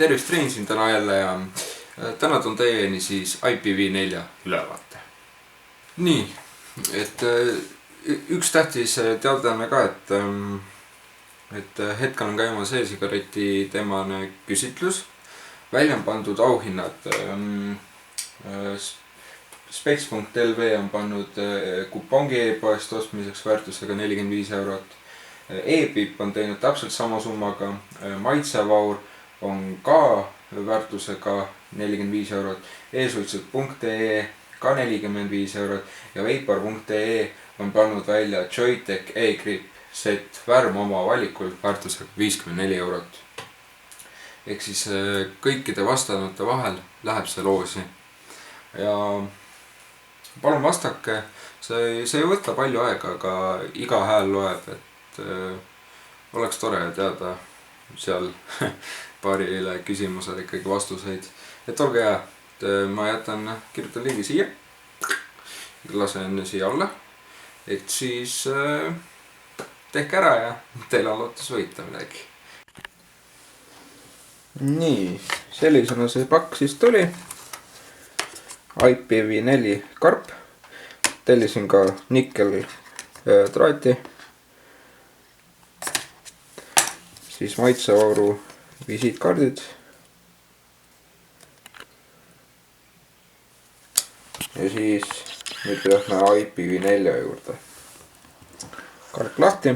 Tervist, Rein siin täna jälle ja täna toon teieni siis IPv4 ülevaate. Nii, et üks tähtis teadame ka, et hetkel on käimas e-sigareti teemane küsitlus. Välja on pandud auhinnad. Specs.lv on pannud kupongi e-poest ostmiseks väärtusega 45 eurot. E-Pip on teinud täpselt sama summaga. Maitsevaur on ka väärtusega 45 eurot. E-suitsud.ee ka 45 eurot. Ja vapor.ee on pannud välja Joytech e-grip set värm oma valikul väärtusega 54 eurot. Ehk siis kõikide vastanute vahel läheb see loosi. Ja palun vastake, see ei võta palju aega, aga iga hääl loeb, et oleks tore teada seal paarile küsimusele ikkagi vastuseid. Et olge hea, ma kirjutan lingi siia, lasen siia alla, et siis tehke ära ja teil on lootus võita midagi. Nii, sellisena see pakk siis tuli. IPv4 karp. Tellisin ka nikkel traati. Siis maitsevauru visiitkaardid. Ja siis nüüd lähme IPv4 juurde. Karp lahti.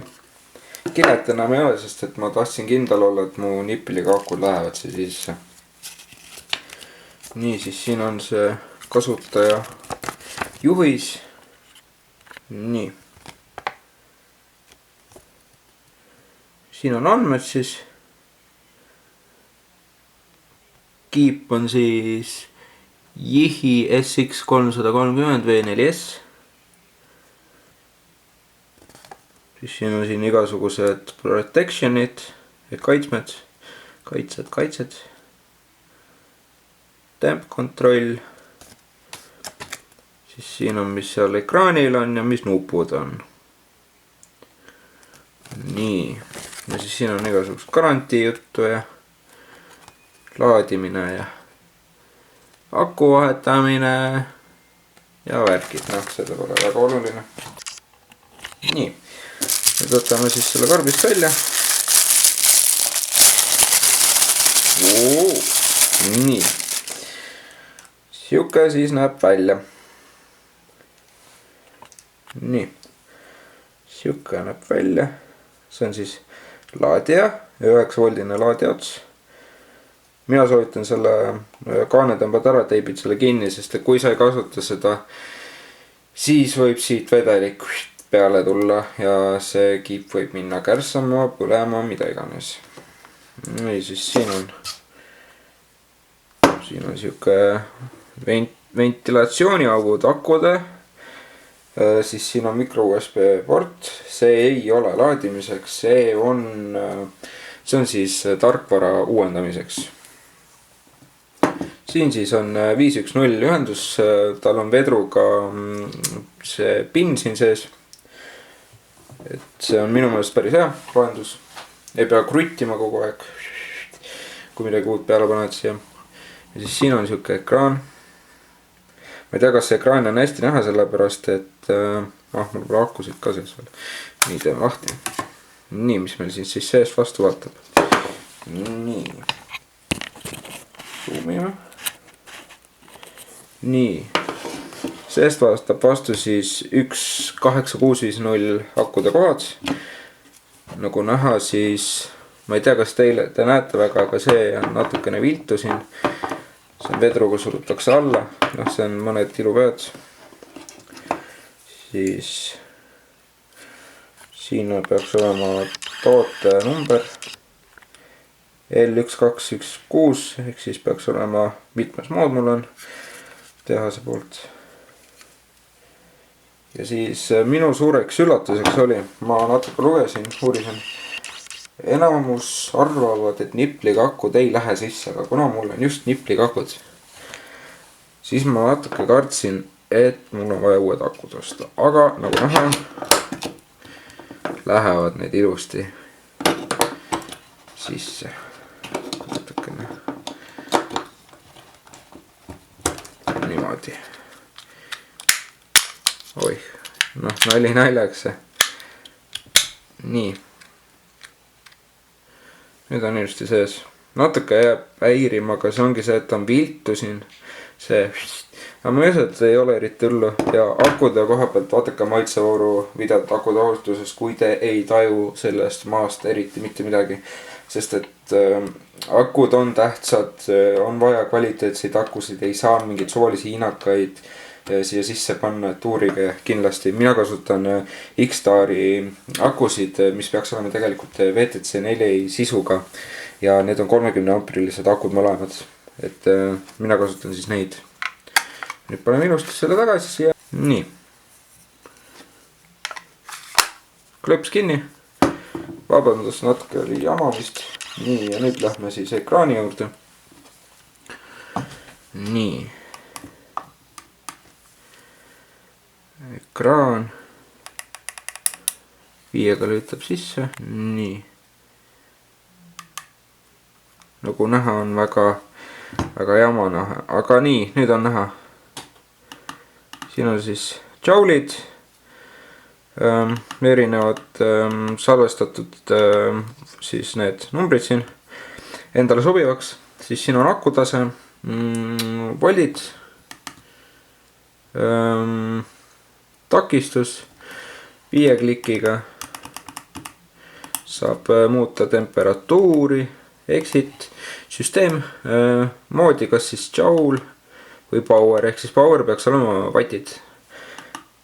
Kinet enam ei ole, sest et ma tahtsin kindel olla, et mu nippliga akud lähevad siia sisse. Nii, siis siin on see kasutaja juhis. Nii. Siin on andmed siis. Kiip on siis Yihi SX330 V4S. Siis siin on igasugused protectionid ja kaitsed. Temp kontroll. Siis siin on, mis seal ekraanil on ja mis nupud on. Nii. Ja siis siin on igasugust garantii juttu ja laadimine ja aku vahetamine ja värkid. Seda pole väga oluline. Nii. Nüüd võtame siis selle karbist välja. Nii. Siuke siis näeb välja. Nii. Siuke näeb välja. See on siis laadija, 9-voldine laadija ots. Mina soovitan selle kaanetõmbad ära, teipid selle kinni, sest kui sa ei kasuta seda, siis võib siit vedelik peale tulla ja see kiip võib minna kärssama, põlema, mida iganes. Nii, siis siin on siuke ventilatsiooniaugud akude. Siis siin on micro USB port. See ei ole laadimiseks, see on siis tarkvara uuendamiseks. Siin siis on 510 ühendus, tal on vedruga see pin siin sees. Et see on minu meelest päris hea lahendus. Ei pea kruttima kogu aeg, kui midagi uut peale paned siia. Ja siis siin on siuke ekraan. Ma ei tea, kas see ekraan on hästi näha, sellepärast, et mul pole akusid ka sees veel. Nii, teeme lahti. Nii, mis meil siis sees vastu vaatab. Nii. Zoomime. Nii. Seest vastab vastu siis 18650 akude kohad. Nagu näha siis, ma ei tea, kas te näete väga, aga see on natukene viltu siin. See on vedruga surutakse alla, see on mõned tilupead. Siis siin peaks olema toote number L1216, ehk siis peaks olema mitmes mood mul on tehase poolt. Ja siis minu suureks üllatuseks oli, ma natuke lugesin, uurisin. Enamus arvavad, et nipliga akud ei lähe sisse, aga kuna mul on just nipliga akud, siis ma natuke kartsin, et mul on vaja uued akud osta. Aga nagu näha, lähevad need ilusti sisse. Natukene niimoodi. Oih, noh, nali naljaks. Nii. Nüüd on ilusti sees. Natuke jääb häirima, aga see ongi see, et on viltu siin. See. Aga ma usun, et ei ole eriti hullu. Ja akude koha pealt vaadake maitsevooru videot akude ohutusest, kui te ei taju sellest maast eriti mitte midagi. Sest et akud on tähtsad, on vaja kvaliteetseid akusid, ei saa mingid soolisi hiinakaid siia sisse panna, et uurige kindlasti. Mina kasutan X-Stari akusid, mis peaks olema tegelikult VTC4 sisuga ja need on 30 amprilised akud mõlemad, et mina kasutan siis neid. Nüüd paneme ilusti selle tagasi siia. Nii. Klõps kinni. Vabandus, natuke oli jama vist. Nii, ja nüüd lähme siis ekraani juurde. Nii. Ekraan. 5-ga lülitab sisse. Nii. Nagu näha on väga jama näha. Aga nii, nüüd on näha. Siin on siis joulid. Erinevad salvestatud siis need numbrid siin endale sobivaks. Siis siin on akutase. Voldid. Takistus 5 klikiga saab muuta temperatuuri, exit, süsteem, moodi kas siis joule või power, ehk siis power peaks olema vatid.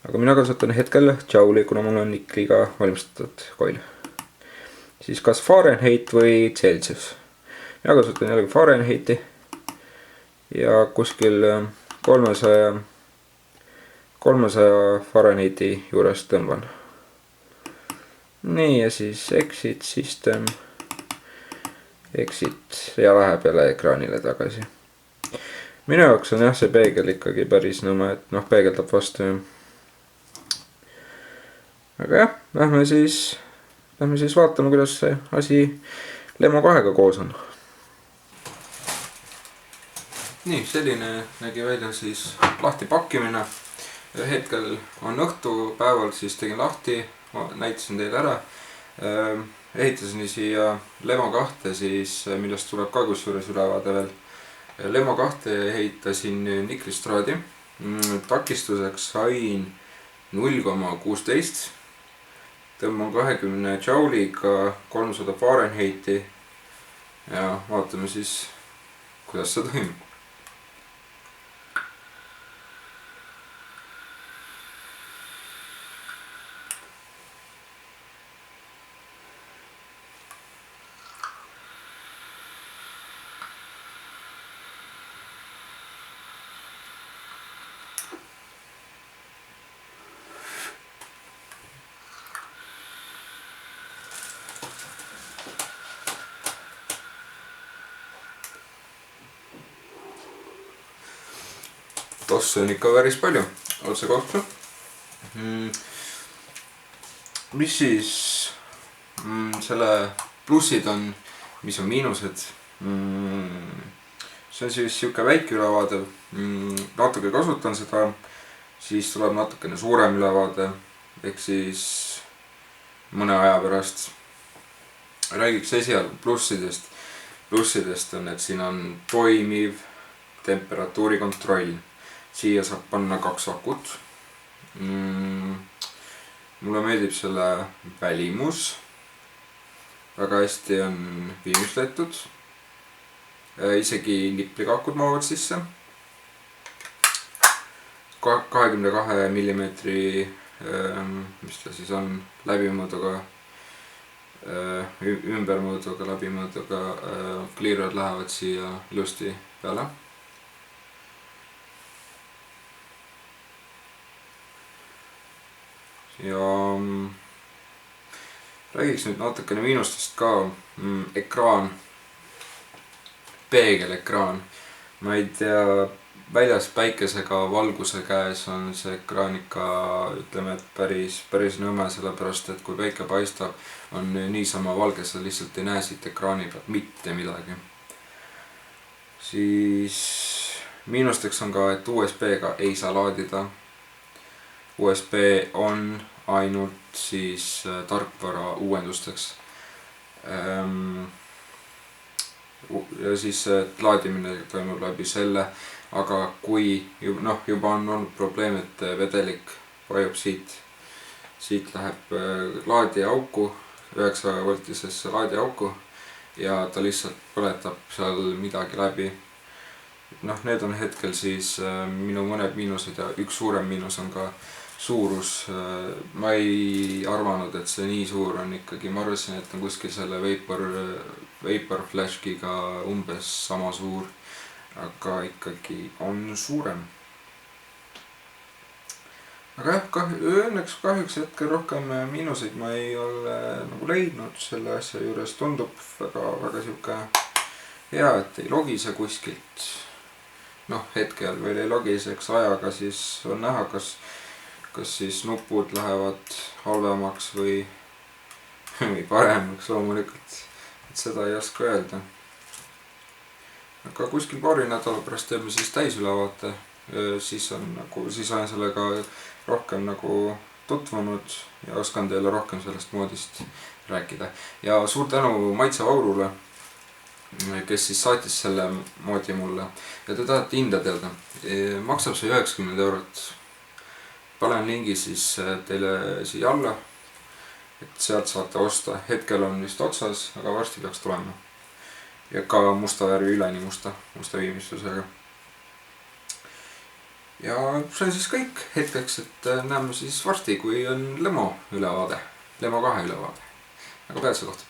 Aga mina kasutan hetkel joule'i, kuna mul on nikliga valmistatud koil. Siis kas Fahrenheit või Celsius. Mina kasutan jällegi Fahrenheiti ja kuskil 300 Fahrenheiti juures tõmban. Nii, ja siis exit system. Exit ja läheb jälle ekraanile tagasi. Minu jaoks on jah see peegel ikkagi päris nõme, et noh, peegeldab vastu. Aga jah, lähme siis vaatame, kuidas see asi Lemo 2-ga koos on. Nii, selline nägi välja siis lahti pakkimine. Hetkel on õhtupäeval, siis tegin lahti, näitasin teile ära. Ehitasin siia Lemo 2, siis, millest tuleb ka kusjuures ülevaade veel. Lemo 2 ehitasin niklistraadi. Takistuseks sain 0,16. Tõmban 20 joule'iga 300 Fahrenheiti. Ja vaatame siis, kuidas see toimub. Tossu on ikka päris palju, otse kohtu. Mis siis selle plussid on, mis on miinused? See on siis siuke väike ülevaade. Natuke kasutan seda, siis tuleb natukene suurem ülevaade, ehk siis mõne aja pärast. Räägiks esialgu plussidest. Plussidest on, et siin on toimiv temperatuuri kontroll. Siia saab panna 2 akut. Mulle meeldib selle välimus. Väga hästi on viimistletud. Isegi nipliga akud mahuvad sisse. 22 mm, mis ta siis on, läbimõõduga, ümbermõõduga, läbimõõduga kliirad lähevad siia ilusti peale. Ja räägiks nüüd natukene miinustest ka. Ekraan, peegelekraan. Ma ei tea, väljas päikesega valguse käes on see ekraan ikka, ütleme, et päris nõme, sellepärast, et kui päike paistab, on niisama valge, sa lihtsalt ei näe siit ekraani pealt mitte midagi. Siis miinusteks on ka, et USB-ga ei saa laadida. USB on ainult siis tarkvara uuendusteks. Ja siis laadimine toimub läbi selle, aga kui juba on olnud probleem, et vedelik vajub siit läheb laadiauku, 9-voltisesse laadiauku ja ta lihtsalt põletab seal midagi läbi. Need on hetkel siis minu mõned miinused ja üks suurem miinus on ka suurus. Ma ei arvanud, et see nii suur on ikkagi, ma arvasin, et on kuskil selle Vapor Flashkiga umbes sama suur, aga ikkagi on suurem. Aga jah, õnneks kahjuks hetkel rohkem miinuseid ma ei ole nagu leidnud selle asja juures. Tundub väga siuke hea, et ei logise kuskilt. Hetkel veel ei logise, eks ajaga siis on näha, kas siis nupud lähevad halvemaks või paremaks loomulikult. Et seda ei oska öelda. Aga kuskil paari nädala pärast teeme siis täisülevaate. Siis olen sellega rohkem nagu tutvunud ja oskan teile rohkem sellest moodist rääkida. Ja suur tänu Maitse Vaurule, kes siis saatis selle moodi mulle. Ja te tahate hinda teada. Maksab see 90 €. Panen lingi siis teile siia alla, et sealt saate osta. Hetkel on vist otsas, aga varsti peaks tulema. Ja ka musta värvi, üleni musta viimistlusega. Ja see on siis kõik hetkeks, et näeme siis varsti, kui on Lemo ülevaade, Lemo 2 ülevaade. Aga peatse kohta.